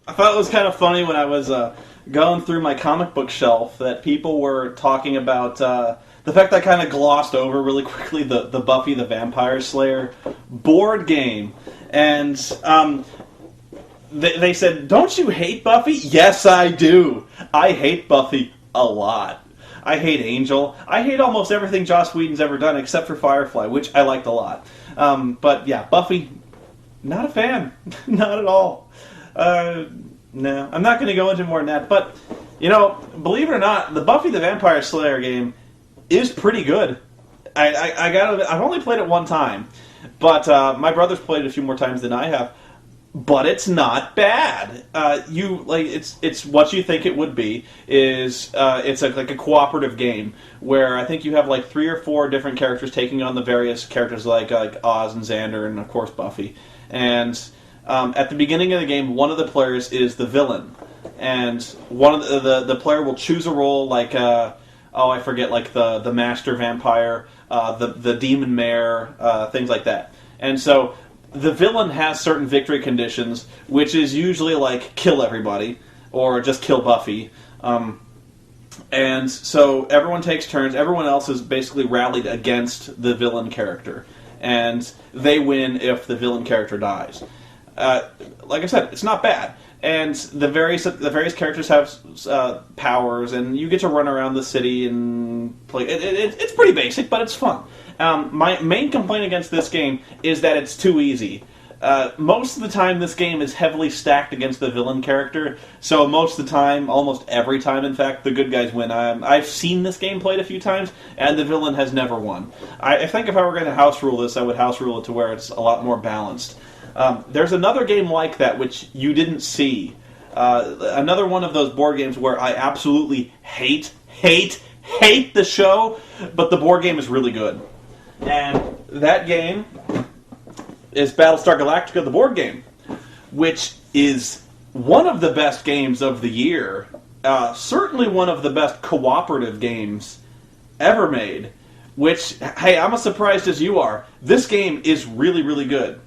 I thought it was kind of funny when I was going through my comic book shelf that people were talking about the fact that I kind of glossed over really quickly the Buffy the Vampire Slayer board game. And they said, "Don't you hate Buffy?" Yes, I do. I hate Buffy a lot. I hate Angel. I hate almost everything Joss Whedon's ever done except for Firefly, which I liked a lot. But yeah, Buffy, not a fan. Not at all. No, I'm not going to go into more than that. But, believe it or not, the Buffy the Vampire Slayer game is pretty good. I've only played it one time, but my brother's played it a few more times than I have. But it's not bad. It's what you think it would be. It's like a cooperative game where I think you have like 3 or 4 different characters taking on the various characters like Oz and Xander and of course Buffy. And at the beginning of the game, one of the players is the villain, and one of the player will choose a role like I forget, like the master vampire, the demon mare, things like that. And so the villain has certain victory conditions, which is usually like kill everybody or just kill Buffy. And so everyone takes turns. Everyone else is basically rallied against the villain character, and they win if the villain character dies. Like I said, it's not bad. And the various characters have powers, and you get to run around the city and play. It's pretty basic, but it's fun. My main complaint against this game is that it's too easy. Most of the time, this game is heavily stacked against the villain character, so most of the time, almost every time, in fact, the good guys win. I've seen this game played a few times, and the villain has never won. I think if I were going to house rule this, I would house rule it to where it's a lot more balanced. There's another game like that which you didn't see. Another one of those board games where I absolutely hate the show, but the board game is really good. And that game is Battlestar Galactica, the board game, which is one of the best games of the year. Certainly one of the best cooperative games ever made. Which, hey, I'm as surprised as you are. This game is really, really good.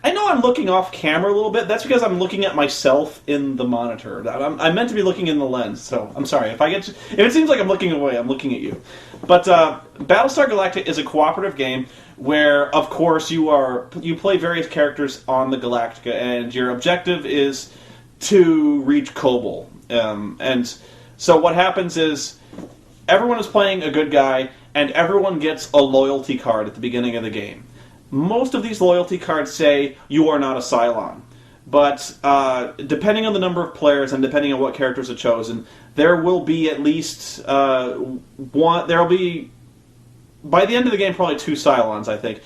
I know I'm looking off camera a little bit. That's because I'm looking at myself in the monitor. I'm meant to be looking in the lens, so I'm sorry. If it seems like I'm looking away, I'm looking at you. But Battlestar Galactica is a cooperative game where, of course, you play various characters on the Galactica, and your objective is to reach Kobol. And so what happens is everyone is playing a good guy, and everyone gets a loyalty card at the beginning of the game. Most of these loyalty cards say you are not a Cylon. But depending on the number of players and depending on what characters are chosen, there will be at least one. There will be, by the end of the game, probably 2 Cylons, I think.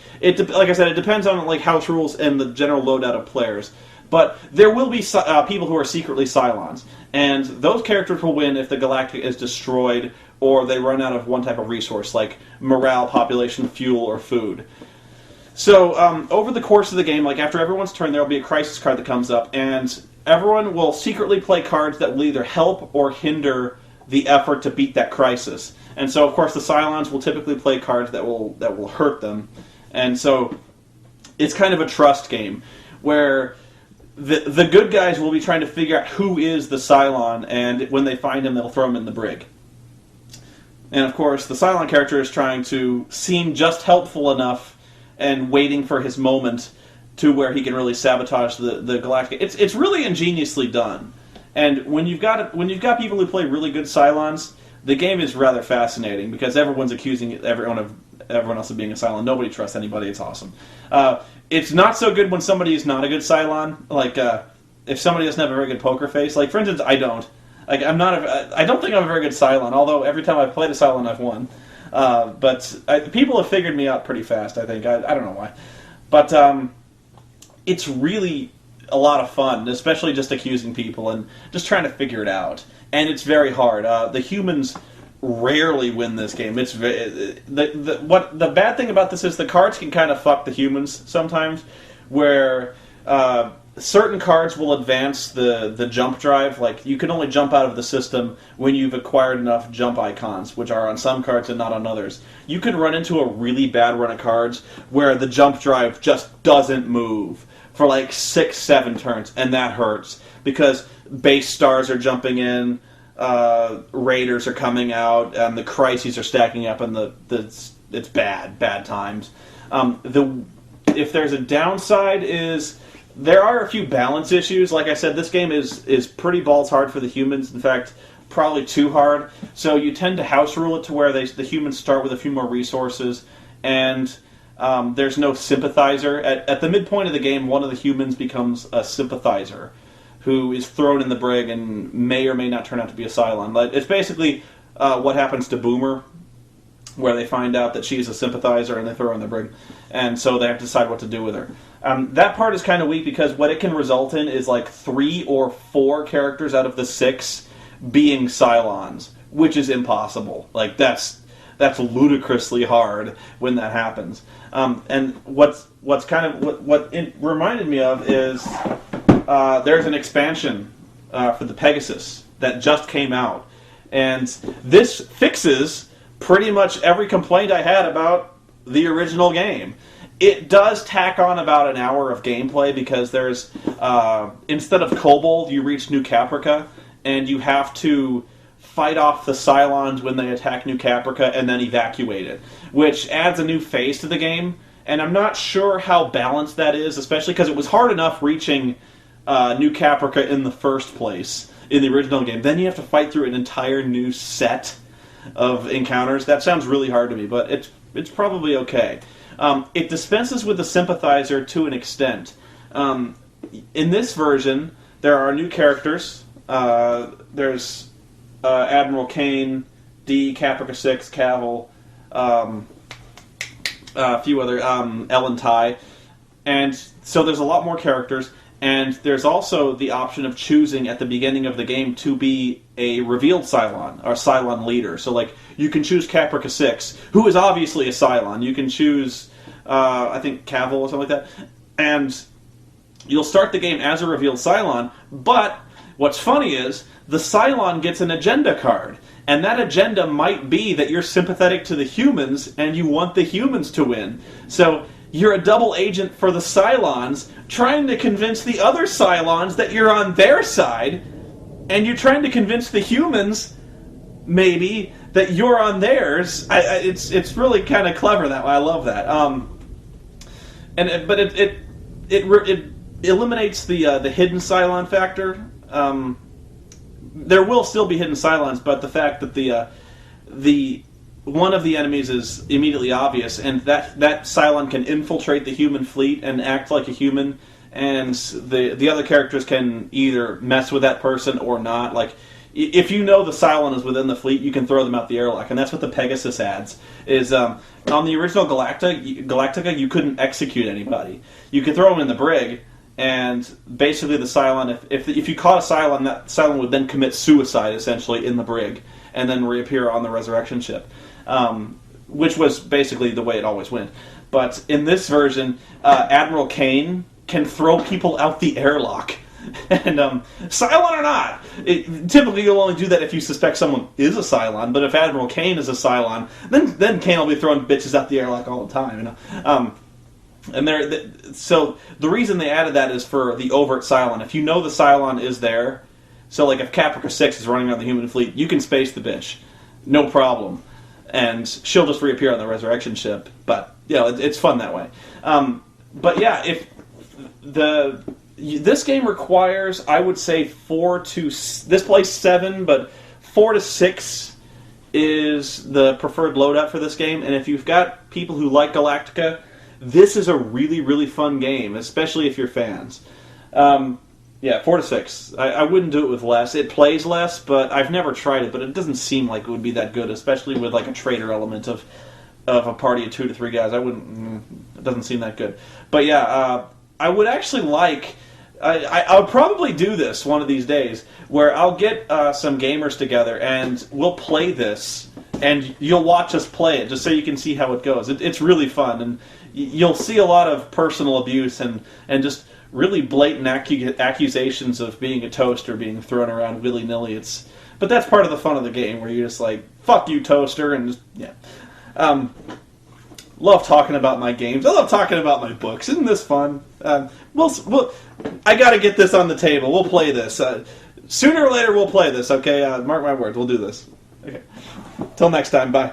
Like I said, it depends on like house rules and the general loadout of players. But there will be people who are secretly Cylons. And those characters will win if the Galactica is destroyed or they run out of one type of resource, like morale, population, fuel, or food. So, over the course of the game, like after everyone's turn, there will be a crisis card that comes up, and everyone will secretly play cards that will either help or hinder the effort to beat that crisis. And so, of course, the Cylons will typically play cards that will hurt them. And so, it's kind of a trust game, where the good guys will be trying to figure out who is the Cylon, and when they find him, they'll throw him in the brig. And, of course, the Cylon character is trying to seem just helpful enough and waiting for his moment to where he can really sabotage the Galactica. It's really ingeniously done. And when you've got people who play really good Cylons, the game is rather fascinating because everyone's accusing everyone else of being a Cylon. Nobody trusts anybody. It's awesome. It's not so good when somebody is not a good Cylon. Like if somebody doesn't have a very good poker face. Like for instance, I don't. Like I don't think I'm a very good Cylon. Although every time I've played a Cylon, I've won. But people have figured me out pretty fast, I think. I don't know why. But it's really a lot of fun, especially just accusing people and just trying to figure it out. And it's very hard. The humans rarely win this game. It's the bad thing about this is the cards can kind of fuck the humans sometimes, where certain cards will advance the jump drive. Like, you can only jump out of the system when you've acquired enough jump icons, which are on some cards and not on others. You can run into a really bad run of cards where the jump drive just doesn't move for like 6-7 turns, and that hurts because base stars are jumping in, raiders are coming out, and the crises are stacking up, and it's bad times. If there's a downside is there are a few balance issues. Like I said, this game is pretty balls hard for the humans. In fact, probably too hard. So you tend to house rule it to where the humans start with a few more resources, and there's no sympathizer. At the midpoint of the game, one of the humans becomes a sympathizer who is thrown in the brig and may or may not turn out to be a Cylon. It's basically what happens to Boomer, where they find out that she's a sympathizer and they throw her in the brig. And so they have to decide what to do with her. That part is kind of weak because what it can result in is like 3 or 4 characters out of the 6 being Cylons, which is impossible. Like, that's ludicrously hard when that happens. And what's kind of what it reminded me of is there's an expansion for the Pegasus that just came out, and this fixes pretty much every complaint I had about the original game. It does tack on about an hour of gameplay because there's instead of Kobold, you reach New Caprica, and you have to fight off the Cylons when they attack New Caprica and then evacuate it, which adds a new phase to the game. And I'm not sure how balanced that is, especially because it was hard enough reaching New Caprica in the first place in the original game. Then you have to fight through an entire new set of encounters. That sounds really hard to me, but it's probably okay. It dispenses with the sympathizer to an extent. In this version, there are new characters. There's Admiral Kane, D, Caprica 6, Cavil, a few other, Ellen Ty. And so there's a lot more characters, and there's also the option of choosing at the beginning of the game to be a revealed Cylon, or Cylon leader. So, like, you can choose Caprica 6, who is obviously a Cylon. You can choose, I think, Cavil or something like that. And you'll start the game as a revealed Cylon, but what's funny is the Cylon gets an agenda card, and that agenda might be that you're sympathetic to the humans and you want the humans to win. So you're a double agent for the Cylons, trying to convince the other Cylons that you're on their side, and you're trying to convince the humans, maybe, that you're on theirs. It's really kind of clever that way. I love that. But it eliminates the hidden Cylon factor. There will still be hidden Cylons, but the fact that the one of the enemies is immediately obvious, and that Cylon can infiltrate the human fleet and act like a human, and the other characters can either mess with that person or not. Like, if you know the Cylon is within the fleet, you can throw them out the airlock, and that's what the Pegasus adds. Is on the original Galactica, you couldn't execute anybody. You could throw them in the brig, and basically the Cylon, if you caught a Cylon, that Cylon would then commit suicide, essentially, in the brig, and then reappear on the resurrection ship, which was basically the way it always went. But in this version, Admiral Kane can throw people out the airlock. And Cylon or not, typically you'll only do that if you suspect someone is a Cylon, but if Admiral Kane is a Cylon, then Kane will be throwing bitches out the airlock all the time, you know? So the reason they added that is for the overt Cylon. If you know the Cylon is there, so like if Caprica 6 is running around the human fleet, you can space the bitch, no problem, and she'll just reappear on the resurrection ship. But you know, it's fun that way. But yeah, if this game requires, I would say, 4 to this plays 7, but 4 to 6 is the preferred loadout for this game. And if you've got people who like Galactica, this is a really, really fun game, especially if you're fans. Yeah, 4 to 6. I wouldn't do it with less. It plays less, but I've never tried it, but it doesn't seem like it would be that good, especially with like a traitor element of a party of 2 to 3 guys. It doesn't seem that good. But yeah, I would actually like... I'll probably do this one of these days, where I'll get some gamers together and we'll play this, and you'll watch us play it just so you can see how it goes. It's really fun, and you'll see a lot of personal abuse and just really blatant accusations of being a toaster being thrown around willy-nilly. But that's part of the fun of the game, where you're just like, fuck you, toaster, and just, yeah. Love talking about my games. I love talking about my books. Isn't this fun? I got to get this on the table. We'll play this. Sooner or later, we'll play this, okay? Mark my words, we'll do this. Okay. Till next time, bye.